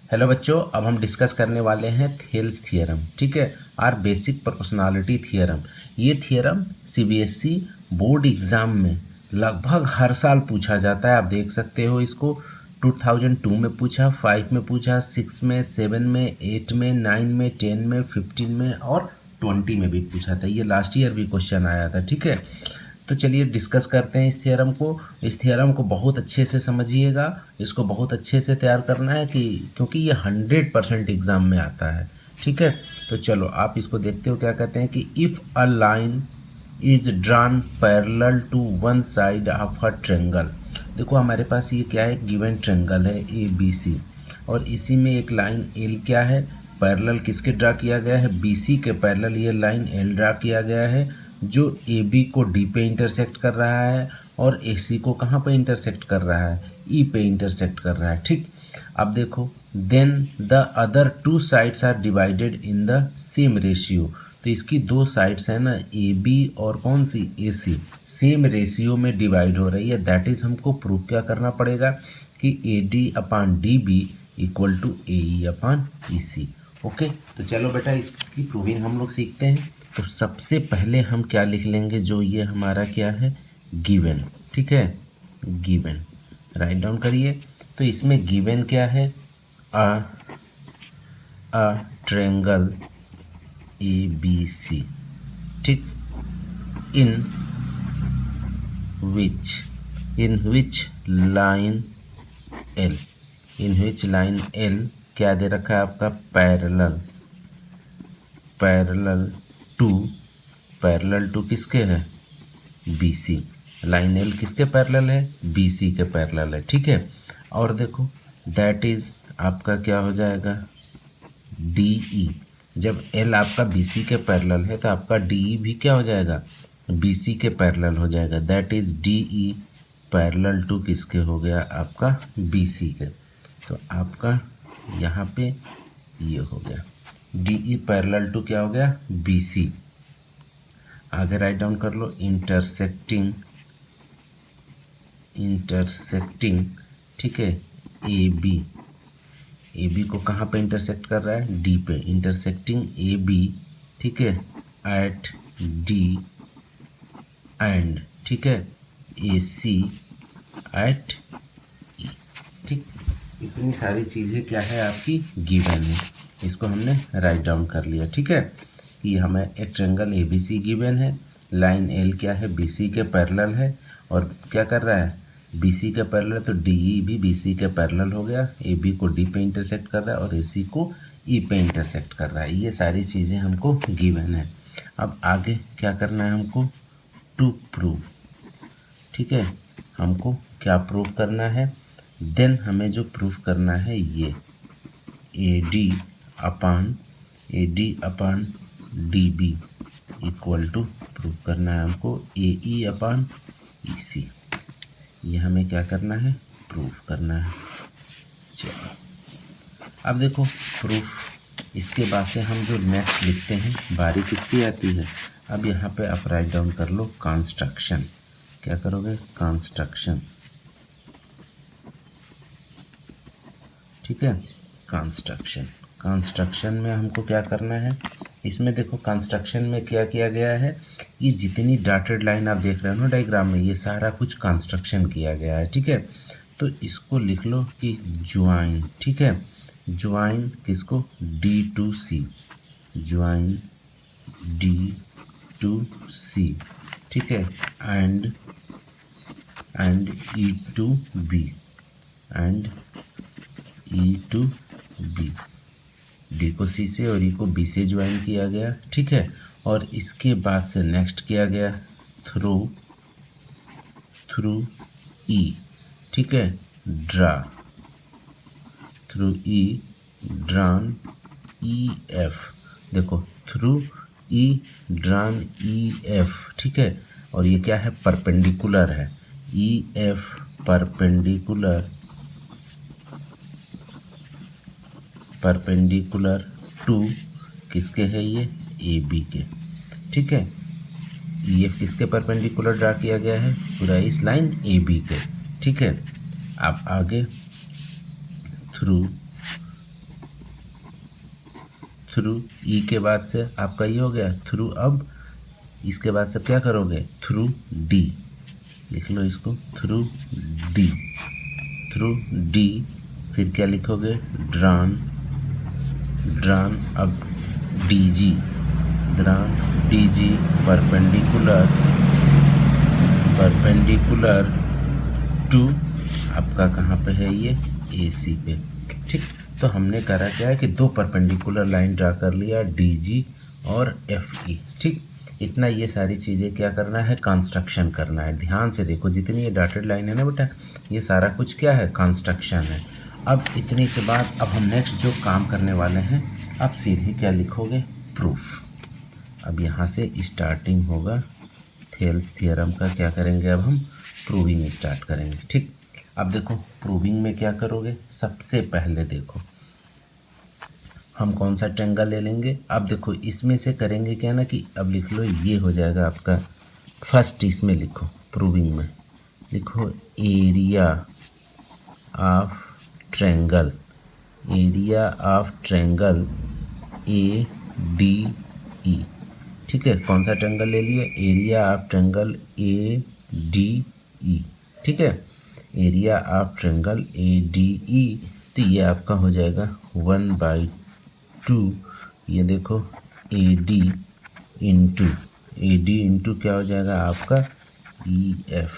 Hello बच्चों, अब हम डिस्कस करने वाले हैं थेल्स थियरम। ठीक है, आर बेसिक प्रोपोर्शनलिटी थियरम। ये थियरम सीबीएसई बोर्ड एग्ज़ाम में लगभग हर साल पूछा जाता है। आप देख सकते हो इसको 2002 में पूछा, 5 में पूछा, 6 में, 7 में, 8 में, 9 में, 10 में, 15 में और 20 में भी पूछा था। ये लास्ट ईयर भी क्वेश्चन आया था। ठीक है, तो चलिए डिस्कस करते हैं इस थ्योरम को। इस थ्योरम को बहुत अच्छे से समझिएगा, इसको बहुत अच्छे से तैयार करना है क्योंकि ये 100% एग्ज़ाम में आता है। ठीक है, तो चलो आप इसको देखते हो। क्या कहते हैं कि if a line is drawn parallel to one side of a triangle. देखो हमारे पास ये क्या है, गिवन ट्रेंगल है ए बी सी, और इसी में एक लाइन एल क्या है, पैरेलल किसके ड्रा किया गया है, बी सी के पैरेलल ये लाइन एल ड्रा किया गया है, जो ए बी को डी पे इंटरसेक्ट कर रहा है और ए सी को कहाँ पे इंटरसेक्ट कर रहा है, ई पे इंटरसेक्ट कर रहा है। ठीक, अब देखो then the other two sides are divided in the same ratio. तो इसकी दो साइड्स हैं ना, ए बी और कौन सी, ए सी, सेम रेशियो में डिवाइड हो रही है। दैट इज़ हमको प्रूफ क्या करना पड़ेगा कि A D upon D B equal to A E upon E C. Okay, तो चलो बेटा इसकी प्रूविंग हम लोग सीखते हैं। तो सबसे पहले हम क्या लिख लेंगे, जो ये हमारा क्या है, गिवन। ठीक है, गिवन राइट डाउन करिए। तो इसमें गिवन क्या है, अ ट्रेंगल ए बी सी। ठीक, in which line L, in which line L क्या दे रखा है आपका, पैरेलल, पैरेलल टू किसके है, बी सी। लाइन एल किसके पैरेलल है, बी सी के पैरेलल है। ठीक है, और देखो दैट इज आपका क्या हो जाएगा, डी ई। जब एल आपका बी सी के पैरेलल है तो आपका डी ई भी क्या हो जाएगा, बी सी के पैरेलल हो जाएगा। That is D E parallel to किसके हो गया, आपका बी सी के। तो आपका यहाँ पे ये हो गया डी ई पैरेलल टू क्या हो गया, बी सी। आगे राइट डाउन कर लो, इंटरसेक्टिंग, ठीक है, ए बी को कहाँ पे इंटरसेक्ट कर रहा है, डी पे, इंटरसेक्टिंग ए बी। ठीक है, एट डी एंड, ठीक है, ए सी एट ई। ठीक, इतनी सारी चीज़ें क्या है आपकी गिवन है, इसको हमने राइट डाउन कर लिया। ठीक है, कि हमें एक triangle A B C given है, लाइन एल क्या है, बी सी के पैरेलल है, और क्या कर रहा है, बी सी के पैरेलल, तो डी ई भी बी सी के पैरेलल हो गया, ए बी को डी पे इंटरसेक्ट कर रहा है और ए सी को ई पे इंटरसेक्ट कर रहा है। ये सारी चीज़ें हमको गिवन है। अब आगे क्या करना है हमको, टू प्रूव। ठीक है, हमको क्या प्रूव करना है, देन हमें जो प्रूफ करना है ये A D upon D B equal to proof करना है हमको ए ई अपान ई सी। ये हमें क्या करना है, प्रूफ करना है। चलो अब देखो प्रूफ, इसके बाद से हम जो नेक्स्ट लिखते हैं बारी किसकी आती है। अब यहाँ पे आप राइट डाउन कर लो कंस्ट्रक्शन। क्या करोगे, कंस्ट्रक्शन। ठीक है, कंस्ट्रक्शन में हमको क्या करना है, इसमें देखो कंस्ट्रक्शन में क्या किया गया है, ये जितनी डॉटेड लाइन आप देख रहे हो ना डायग्राम में, ये सारा कुछ कंस्ट्रक्शन किया गया है। ठीक है, तो इसको लिख लो कि ज्वाइन। ठीक है, ज्वाइन किसको, D to C, join D to C. ठीक है, and E to B, and E to B, D को सी से और ई को बी से ज्वाइन किया गया। ठीक है, और इसके बाद से नेक्स्ट किया गया थ्रू ई। ठीक है, ड्रा थ्रू ई, ड्रॉन ई एफ। देखो थ्रू ई ड्रॉन ई एफ। ठीक है, और ये क्या है, परपेंडिकुलर है, ई एफ परपेंडिकुलर टू किसके है, ये ए बी के। ठीक है, ये किसके परपेंडिकुलर ड्रा किया गया है, पूरा इस लाइन ए बी के। ठीक है, अब आगे थ्रू थ्रू, ई के बाद से आपका ये हो गया थ्रू, अब इसके बाद से क्या करोगे थ्रू डी, लिख लो इसको थ्रू डी, थ्रू डी, फिर क्या लिखोगे ड्रान, ड्रान अब D G, drawn D G perpendicular, perpendicular to आपका कहाँ पे है ये ए सी पे। ठीक, तो हमने करा क्या है कि दो परपेंडिकुलर लाइन ड्रा कर लिया डी जी और एफ ई। ठीक, इतना ये सारी चीज़ें क्या करना है कंस्ट्रक्शन करना है। ध्यान से देखो जितनी ये डॉटेड लाइन है ना बेटा, ये सारा कुछ क्या है कंस्ट्रक्शन है। अब इतने के बाद अब हम नेक्स्ट जो काम करने वाले हैं, अब सीधे क्या लिखोगे प्रूफ। अब यहाँ से स्टार्टिंग होगा थेल्स थ्योरम का, क्या करेंगे अब हम प्रूविंग स्टार्ट करेंगे। ठीक, अब देखो प्रूविंग में क्या करोगे, सबसे पहले देखो हम कौन सा ट्रायंगल ले लेंगे। अब देखो इसमें से करेंगे क्या ना कि अब लिख लो ये हो जाएगा आपका फर्स्ट, इसमें लिखो प्रूविंग में लिखो area of triangle, area of triangle A D E. ठीक है, कौन सा ट्रायंगल ले लिए area of triangle A D E. ठीक है, area of triangle A D E, तो ये आपका हो जाएगा 1/2, ये देखो ए डी इंटू क्या हो जाएगा आपका ई एफ।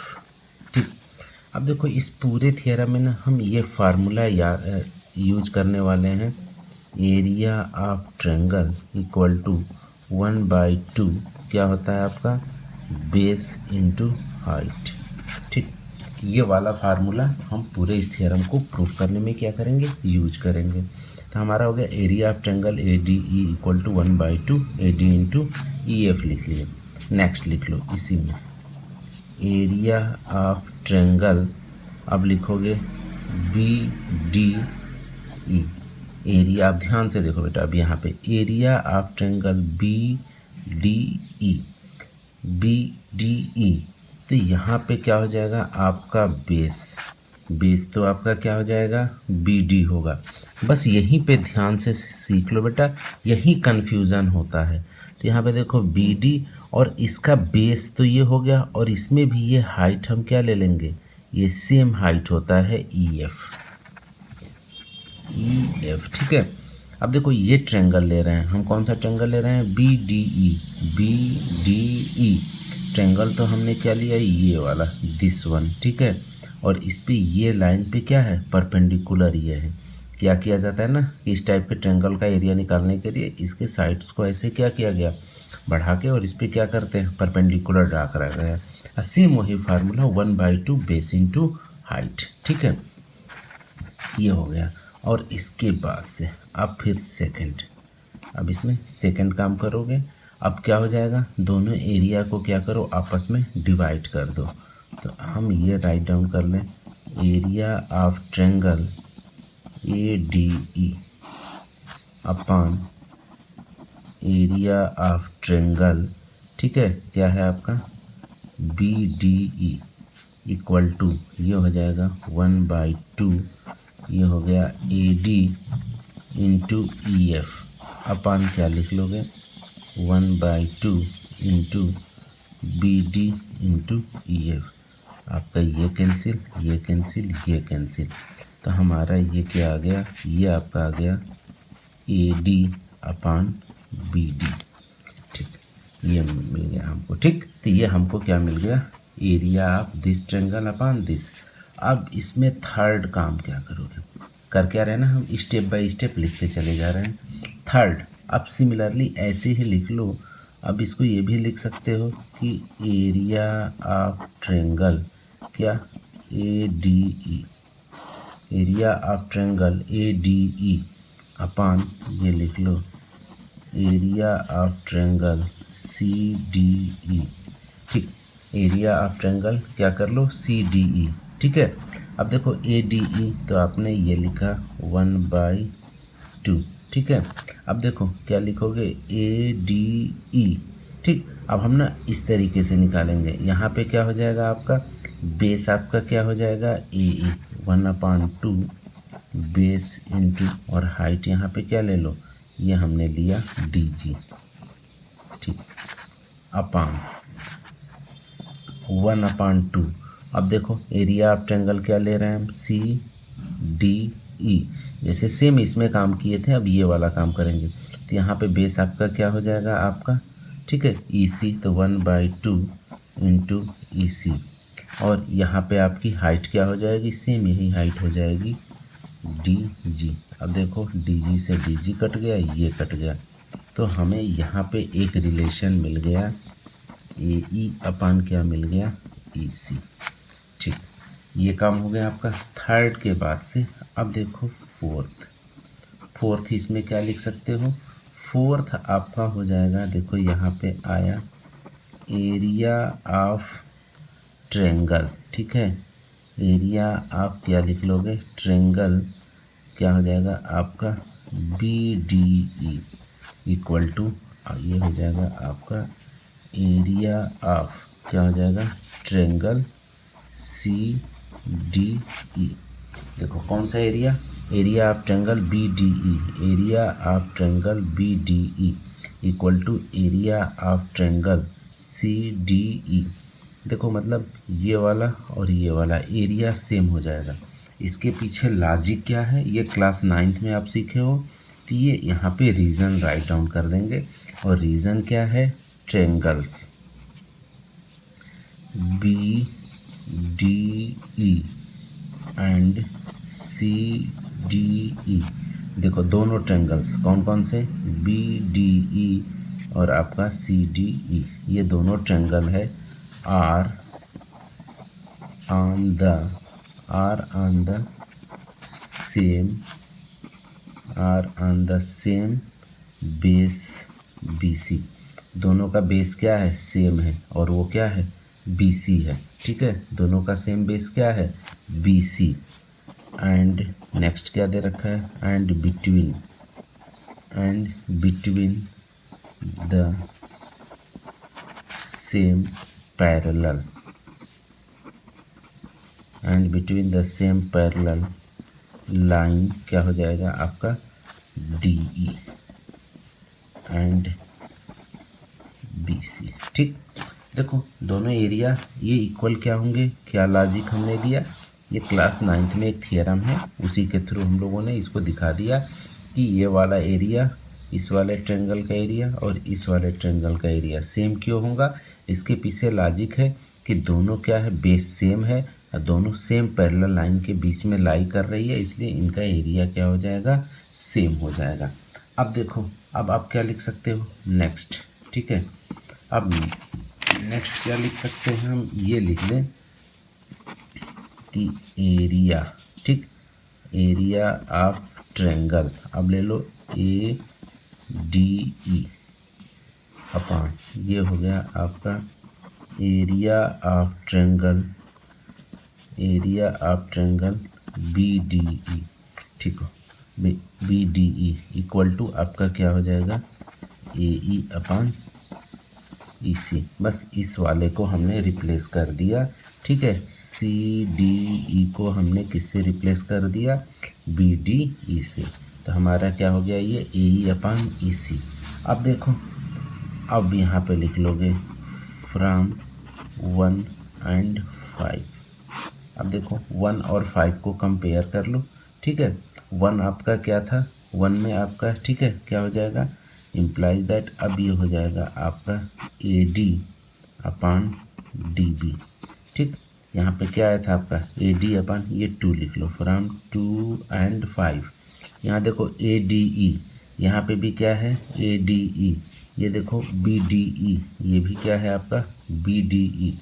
ठीक, अब देखो इस पूरे थियरम में ना हम ये फार्मूला यूज करने वाले हैं, area of triangle equal to 1/2 क्या होता है आपका बेस इंटू हाइट। ठीक, ये वाला फार्मूला हम पूरे इस थियरम को प्रूव करने में क्या करेंगे यूज करेंगे। तो हमारा हो गया area of triangle A D E equal to 1/2 A D into E F लिख लिए। नेक्स्ट लिख लो इसी में एरिया ऑफ ट्रायंगल, अब लिखोगे बी डी ई। एरिया, आप ध्यान से देखो बेटा, अब यहाँ पे area of triangle B D E, B D E, तो यहाँ पे क्या हो जाएगा आपका बेस, बेस तो आपका क्या हो जाएगा बी डी होगा। बस यहीं पे ध्यान से सीख लो बेटा, यही कन्फ्यूज़न होता है। तो यहाँ पे देखो बी डी और इसका बेस तो ये हो गया, और इसमें भी ये हाइट हम क्या ले लेंगे, ये सेम हाइट होता है ई एफ, ई एफ। ठीक है, अब देखो ये ट्रायंगल ले रहे हैं हम, कौन सा ट्रायंगल ले रहे हैं B D E, B D E triangle तो हमने क्या लिया ये वाला दिस वन। ठीक है, और इस पे ये लाइन पे क्या है परपेंडिकुलर ये है। क्या किया जाता है ना कि इस टाइप के ट्रायंगल का एरिया निकालने के लिए इसके साइड्स को ऐसे क्या किया गया बढ़ा के, और इस पे क्या करते हैं परपेंडिकुलर ड्रा करा गया। सेम वही फार्मूला 1/2 बेस इंटू हाइट। ठीक है, ये हो गया। और इसके बाद से अब फिर सेकंड, अब इसमें सेकंड काम करोगे। अब क्या हो जाएगा, दोनों एरिया को क्या करो आपस में डिवाइड कर दो। तो हम ये राइट डाउन कर लें area of triangle A D E upon area of triangle, ठीक है क्या है आपका B D E equal to, ये हो जाएगा 1/2, ये हो गया A D into E F upon क्या लिख लोगे 1/2 into B D into E F. आपका ये कैंसिल, ये कैंसिल, ये कैंसिल, तो हमारा ये क्या आ गया, ये आपका आ गया A D upon B D. ठीक, ये मिल गया हमको। ठीक, तो ये हमको क्या मिल गया area of this triangle upon this. अब इसमें थर्ड काम क्या करोगे, कर क्या रहे हैं ना हम स्टेप बाय स्टेप लिखते चले जा रहे हैं। थर्ड, अब सिमिलरली ऐसे ही लिख लो। अब इसको ये भी लिख सकते हो कि एरिया ऑफ ट्रायंगल क्या A D E, area of triangle A D E upon ये लिख लो area of triangle C D E. ठीक, एरिया ऑफ ट्रायंगल क्या कर लो सी डी ई। ठीक है, अब देखो ए डी ई तो आपने ये लिखा 1/2। ठीक है, अब देखो क्या लिखोगे ए डी ई। ठीक, अब हम ना इस तरीके से निकालेंगे। यहाँ पे क्या हो जाएगा आपका बेस, आपका क्या हो जाएगा ए ई 1/2 बेस इंटू, और हाइट यहाँ पे क्या ले लो ये हमने लिया DG, ठीक, अपान 1/2। अब देखो एरिया ऑफ ट्रायंगल क्या ले रहे हैं हम, CDE। जैसे सेम इसमें काम किए थे, अब ये वाला काम करेंगे। तो यहाँ पे बेस आपका क्या हो जाएगा आपका, ठीक है, EC, तो 1/2 इंटू EC। और यहाँ पे आपकी हाइट क्या हो जाएगी, सेम यही हाइट हो जाएगी DG। अब देखो DG से DG कट गया, ये कट गया, तो हमें यहाँ पे एक रिलेशन मिल गया, AE अपान क्या मिल गया, EC। ठीक, ये काम हो गया आपका थर्ड के बाद से। अब देखो फोर्थ इसमें क्या लिख सकते हो, फोर्थ आपका हो जाएगा, देखो यहाँ पे आया एरिया ऑफ ट्रायंगल, ठीक है, एरिया आप क्या लिख लोगे, ट्रायंगल क्या हो जाएगा आपका BDE इक्वल टू, ये हो जाएगा आपका एरिया ऑफ क्या हो जाएगा ट्रायंगल CDE। देखो कौन सा area, area of triangle BDE, area of triangle BDE equal to area of triangle CDE। देखो मतलब ये वाला और ये वाला एरिया सेम हो जाएगा। इसके पीछे लॉजिक क्या है, ये क्लास 9th में आप सीखे हो, तो ये यहाँ पे रीज़न राइट डाउन कर देंगे। और रीज़न क्या है, ट्रायंगल्स BDE एंड CDE। देखो दोनों ट्रायंगल्स कौन कौन से, BDE और आपका CDE, ये दोनों ट्रायंगल है are on the same base BC। दोनों का बेस क्या है, सेम है, और वो क्या है, BC है, ठीक है, दोनों का सेम बेस क्या है, BC। एंड नेक्स्ट क्या दे रखा है, and between the same parallel, and between the same parallel line क्या हो जाएगा आपका DE एंड BC। ठीक, देखो दोनों एरिया ये इक्वल क्या होंगे, क्या लॉजिक हमने लिया, ये क्लास 9th में एक थियरम है, उसी के थ्रू हम लोगों ने इसको दिखा दिया कि ये वाला एरिया इस वाले ट्रायंगल का एरिया और इस वाले ट्रायंगल का एरिया सेम क्यों होगा। इसके पीछे लॉजिक है कि दोनों क्या है, बेस सेम है और दोनों सेम पैरेलल लाइन के बीच में लाई कर रही है, इसलिए इनका एरिया क्या हो जाएगा, सेम हो जाएगा। अब देखो, अब आप क्या लिख सकते हो, नेक्स्ट, ठीक है, अब नेक्स्ट क्या लिख सकते हैं हम, ये लिख लें कि एरिया, ठीक, एरिया ऑफ ट्रायंगल, अब ले लो ADE अपान, ये हो गया आपका एरिया ऑफ ट्रायंगल BDE, ठीक हो, BDE इक्वल टू आपका क्या हो जाएगा AE अपान EC। बस इस वाले को हमने रिप्लेस कर दिया, ठीक है, CDE को हमने किससे रिप्लेस कर दिया, BDE से, तो हमारा क्या हो गया, ये AE अपान EC। अब देखो, अब यहाँ पे लिख लोगे फ्रॉम 1 and 5। अब देखो 1 और 5 को कंपेयर कर लो, ठीक है, 1 आपका क्या था, 1 में आपका, ठीक है, क्या हो जाएगा, इम्प्लाइज दैट, अब ये हो जाएगा आपका AD अपान DB, ठीक, यहाँ पे क्या आया था आपका AD अपान, ये 2 लिख लो, फ्रॉम 2 and 5। यहाँ देखो ADE, यहाँ पे भी क्या है ADE, ये देखो BDE, ये भी क्या है आपका BDE।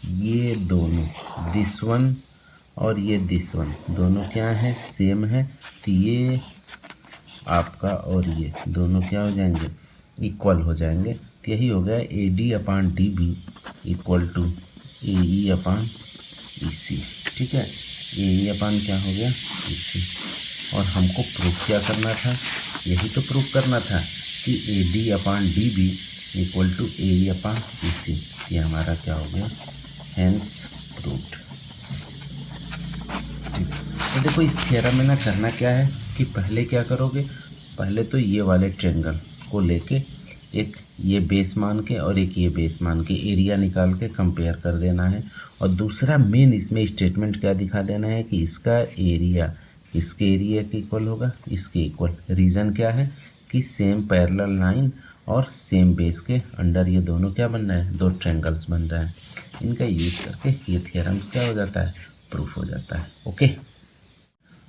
ये दोनों दिस वन और ये दिस वन दोनों क्या है, सेम है, तो ये आपका और ये दोनों क्या हो जाएंगे, इक्वल हो जाएंगे। तो यही हो गया AD upon DB equal to AE upon EC, ठीक है, AE अपान क्या हो गया EC। और हमको प्रूफ क्या करना था, यही तो प्रूफ करना था कि AD upon DB equal to AE upon EC। ये हमारा क्या हो गया, हेंस प्रूव्ड। ठीक, तो देखो इस थ्योरम में ना करना क्या है कि पहले क्या करोगे, पहले तो ये वाले ट्रायंगल को लेके एक ये बेस मान के और एक ये बेस मान के एरिया निकाल के कंपेयर कर देना है। और दूसरा मेन इसमें स्टेटमेंट क्या दिखा देना है कि इसका एरिया इसके एरिया के इक्वल होगा, इसके इक्वल। रीज़न क्या है कि सेम पैरेलल लाइन और सेम बेस के अंडर ये दोनों क्या बन रहे हैं, दो ट्रायंगल्स बन रहे हैं। इनका यूज करके ये थ्योरम्स क्या हो जाता है, प्रूफ हो जाता है।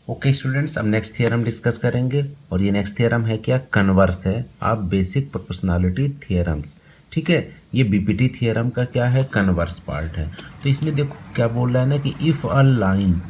ओके स्टूडेंट्स, अब नेक्स्ट थ्योरम डिस्कस करेंगे और ये नेक्स्ट थ्योरम है क्या, कन्वर्स है आप बेसिक प्रोपोर्शनलिटी थ्योरम्स। ठीक है, ये बीपीटी थ्योरम का क्या है, कन्वर्स पार्ट है। तो इसमें देखो क्या बोल रहा है ना कि if a line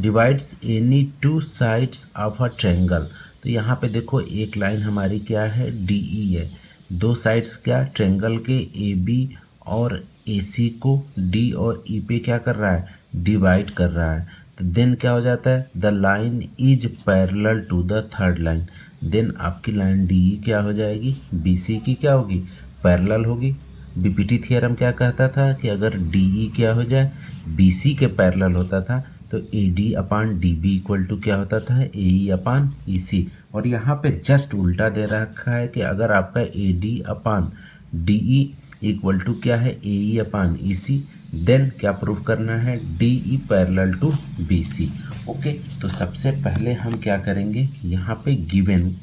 divides any two sides of a triangle. तो यहाँ पे देखो एक लाइन हमारी क्या है, डी ई है, दो साइड्स क्या ट्रायंगल के ए बी और ए सी को डी और ई पे क्या कर रहा है, डिवाइड कर रहा है। तो देन क्या हो जाता है, the line is parallel to the third line. Then आपकी लाइन डी ई क्या हो जाएगी, बी सी की क्या होगी, पैरेलल होगी। बीपीटी थ्योरम क्या कहता था कि अगर डी ई क्या हो जाए, बी सी के पैरेलल होता था तो A D upon D B equal to क्या होता था, ए ई अपान ई सी। और यहाँ पे जस्ट उल्टा दे रखा है कि अगर आपका A D upon D E equal to क्या है, ए ई अपान ई सी, देन क्या प्रूफ करना है, D E parallel to B C. Okay, तो सबसे पहले हम क्या करेंगे, यहाँ पे गिवन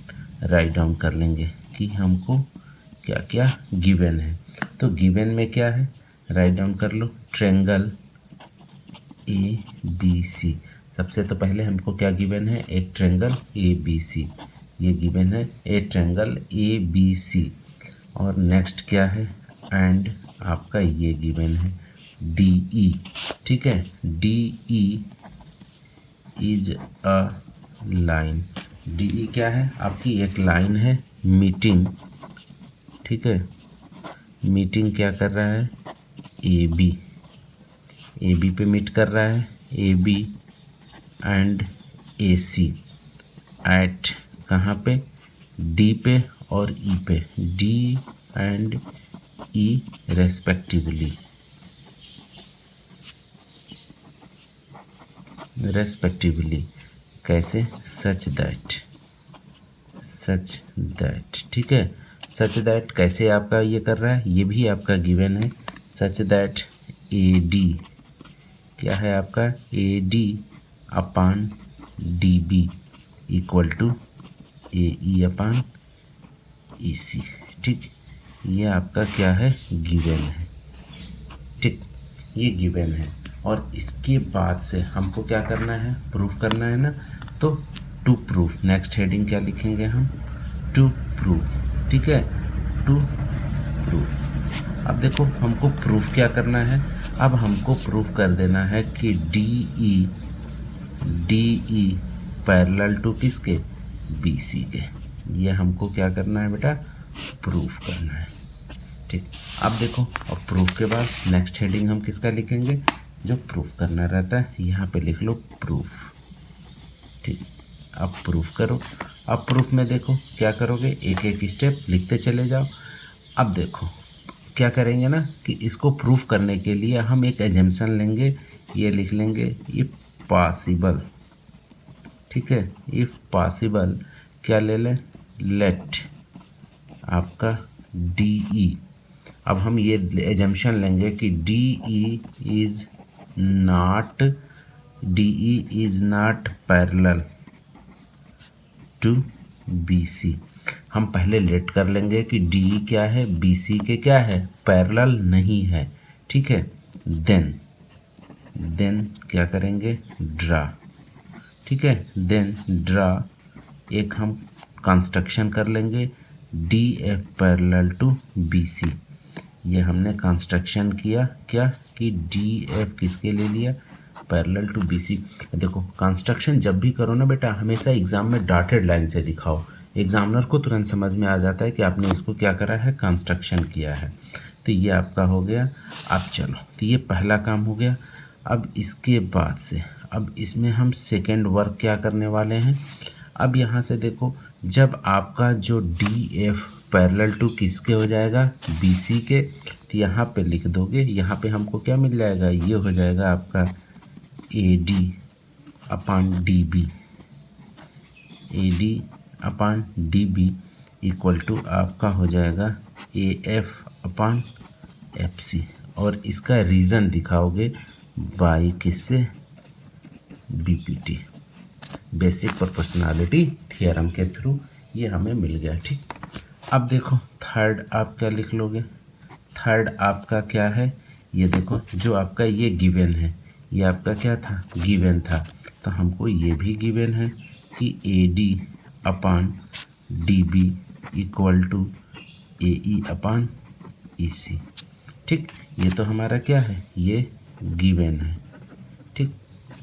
राइट डाउन कर लेंगे कि हमको क्या क्या गिवन है। तो गिवन में क्या है, राइट डाउन कर लो, ट्रायंगल ए बी सी। सबसे तो पहले हमको क्या गिवन है, एक ट्रायंगल ए बी सी, ये गिवन है ए ट्रायंगल ए बी सी। और नेक्स्ट क्या है, एंड आपका ये गिवन है डी ई। ठीक है, D E is a line, D E क्या है, आपकी एक लाइन है मीटिंग। ठीक है, मीटिंग क्या कर रहा है, ए बी पे मीट कर रहा है, A B and A C at कहाँ पे, डी पे और ई पे, डी एंड ई रेस्पेक्टिवली, कैसे, सच दैट। ठीक है, सच दैट कैसे आपका ये कर रहा है, ये भी आपका गिवन है, सच दैट ए डी क्या है आपका, A D upon D B equal to A E upon E C. ठीक, ये आपका क्या है, गिवन है। ठीक, ये गिवन है और इसके बाद से हमको क्या करना है, प्रूफ करना है ना। तो टू प्रूफ, नेक्स्ट हेडिंग क्या लिखेंगे हम, टू प्रूफ। ठीक है, टू प्रूफ। अब देखो हमको प्रूफ क्या करना है, अब हमको प्रूफ कर देना है कि डी ई पैरेलल टू किसके, बी सी के। ये हमको क्या करना है बेटा, प्रूफ करना है। ठीक, अब देखो, अब प्रूफ के बाद नेक्स्ट हेडिंग हम किसका लिखेंगे, जो प्रूफ करना रहता है, यहाँ पे लिख लो प्रूफ। ठीक, अब प्रूफ करो। अब प्रूफ में देखो क्या करोगे, एक एक स्टेप लिखते चले जाओ। अब देखो क्या करेंगे ना कि इसको प्रूफ करने के लिए हम एक एजम्पशन लेंगे, ये लिख लेंगे इफ पॉसिबल। ठीक है, इफ पॉसिबल क्या ले लें, लेट आपका डी ई। अब हम ये एजम्पशन लेंगे कि D E is not parallel to B C. हम पहले लेट कर लेंगे कि डी ई क्या है, बी सी के क्या है, पैरेलल नहीं है। ठीक है, देन क्या करेंगे, ड्रा। ठीक है, देन ड्रा एक हम कंस्ट्रक्शन कर लेंगे, D F parallel to B C. ये हमने कंस्ट्रक्शन किया क्या कि डी एफ किसके ले लिया, पैरेलल टू बी सी। देखो कंस्ट्रक्शन जब भी करो ना बेटा, हमेशा एग्जाम में डॉटेड लाइन से दिखाओ, एग्जामिनर को तुरंत समझ में आ जाता है कि आपने इसको क्या करा है, कंस्ट्रक्शन किया है। तो ये आपका हो गया। अब चलो, तो ये पहला काम हो गया। अब इसके बाद से अब इसमें हम सेकेंड वर्क क्या करने वाले हैं। अब यहाँ से देखो, जब आपका जो डी एफ पैरेलल टू किसके हो जाएगा, बी सी के, तो यहाँ पे लिख दोगे, यहाँ पे हमको क्या मिल जाएगा, ये हो जाएगा आपका A D upon D B, A D upon D B equal to आपका हो जाएगा ए एफ अपान एफ सी, और इसका रीज़न दिखाओगे बाई किससे, बीपीटी, बेसिक प्रोपोर्शनैलिटी थ्योरम के थ्रू। ये हमें मिल गया। ठीक, अब देखो थर्ड आप क्या लिख लोगे। थर्ड आपका क्या है, ये देखो जो आपका ये गिवन है, ये आपका क्या था, गिवन था, तो हमको ये भी गिवन है कि A D upon D B equal to A E upon E C. ठीक, ये तो हमारा क्या है, ये गिवन है। ठीक,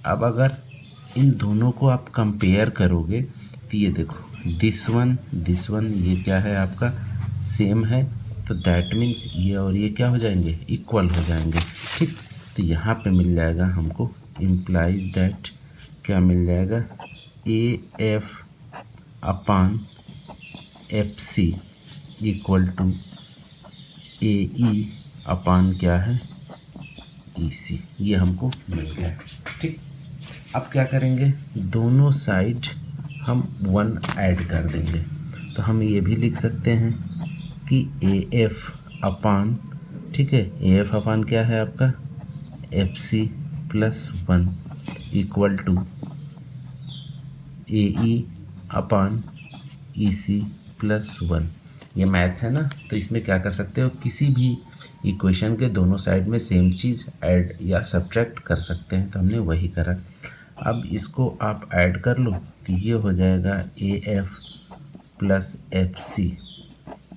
अब अगर इन दोनों को आप कंपेयर करोगे तो ये देखो दिस वन ये क्या है आपका, सेम है, तो दैट मीन्स ये और ये क्या हो जाएंगे, इक्वल हो जाएंगे। ठीक, तो यहाँ पे मिल जाएगा हमको, इम्प्लाइज दैट क्या मिल जाएगा, A F upon F C equal to A E upon क्या है, ई सी। ये हमको मिल गया। ठीक, अब क्या करेंगे, दोनों साइड हम 1 ऐड कर देंगे, तो हम ये भी लिख सकते हैं कि ए एफ अपान, ठीक है, ए एफ अपान क्या है आपका, F C plus 1 equal to A E upon E C plus 1। ये मैथ्स है ना, तो इसमें क्या कर सकते हो, किसी भी इक्वेशन के दोनों साइड में सेम चीज़ ऐड या सब्ट्रैक्ट कर सकते हैं, तो हमने वही करा। अब इसको आप ऐड कर लो तो ये हो जाएगा A F plus F C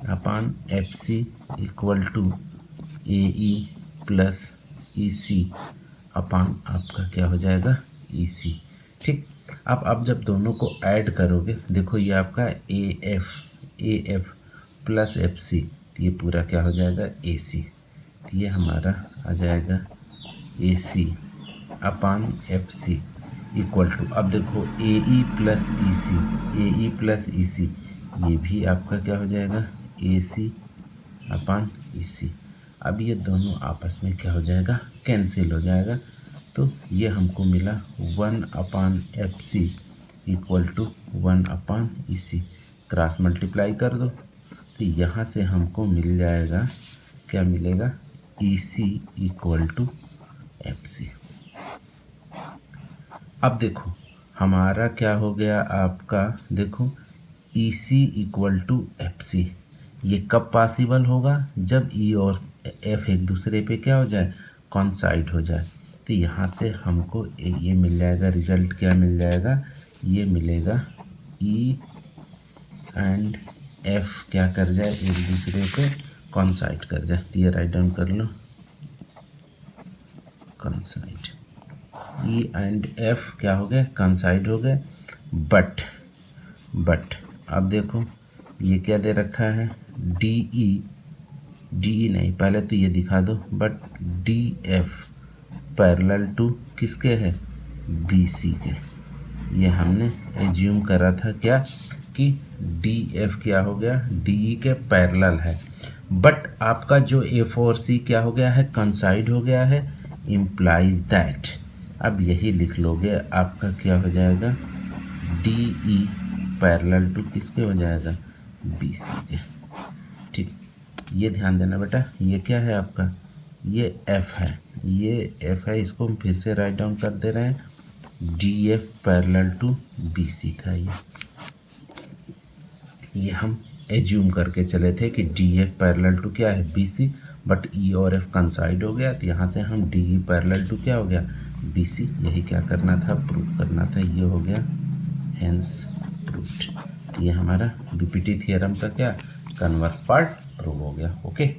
upon F C equal to A E plus E C upon आपका क्या हो जाएगा, ई सी। ठीक, अब जब दोनों को ऐड करोगे, देखो ये आपका A F plus F C, तो ये पूरा क्या हो जाएगा, ए सी। तो ये हमारा आ जाएगा ए सी upon F C equal to, अब देखो ए ई प्लस ई सी, ए ई प्लस ई सी, ये भी आपका क्या हो जाएगा, ए सी अपान ई सी। अब ये दोनों आपस में क्या हो जाएगा, कैंसिल हो जाएगा, तो ये हमको मिला 1 upon F C equal to 1 upon E C. Cross multiply कर दो तो यहाँ से हमको मिल जाएगा, क्या मिलेगा, ई सी इक्वल टू एफ सी। अब देखो हमारा क्या हो गया आपका, देखो ई सी इक्वल टू एफ सी, ये कब पॉसिबल होगा, जब ई और एफ एक दूसरे पे क्या हो जाए, कॉन्साइड हो जाए। तो यहाँ से हमको ये मिल जाएगा, रिजल्ट क्या मिल जाएगा, ये मिलेगा ई एंड एफ क्या कर जाए, एक दूसरे पे कॉन्साइड कर जाए। तो ये राइट डाउन कर लो, कॉन्साइड, ई एंड एफ क्या हो गए, कॉन्साइड हो गए। बट अब देखो ये क्या दे रखा है, डी ई नहीं, पहले तो ये दिखा दो, but D F parallel to किसके है, बी सी के। ये हमने एज्यूम करा था क्या, कि डी एफ क्या हो गया, डी ई के पैरेलल है, बट आपका जो एफ और सी क्या हो गया है, कॉन्साइड हो गया है, इम्प्लाइज दैट। अब यही लिख लोगे, आपका क्या हो जाएगा, डी ई पैरेलल टू किसके हो जाएगा, बी सी के। ठीक, ये ध्यान देना बेटा, ये क्या है आपका, ये एफ है, ये एफ है, इसको हम फिर से राइट डाउन कर दे रहे हैं, D F parallel to B C था। ये हम एज्यूम करके चले थे कि डी एफ पैरेलल टू क्या है, बी सी, बट ई और एफ कंसाइड हो गया, तो यहाँ से हम डी ई पैरेलल टू क्या हो गया, बी सी। यही क्या करना था, प्रूव करना था। ये हो गया हेंस प्रूव्ड। ये हमारा बीपीटी थ्योरम का क्या, कन्वर्स पार्ट प्रूव हो गया। ओके।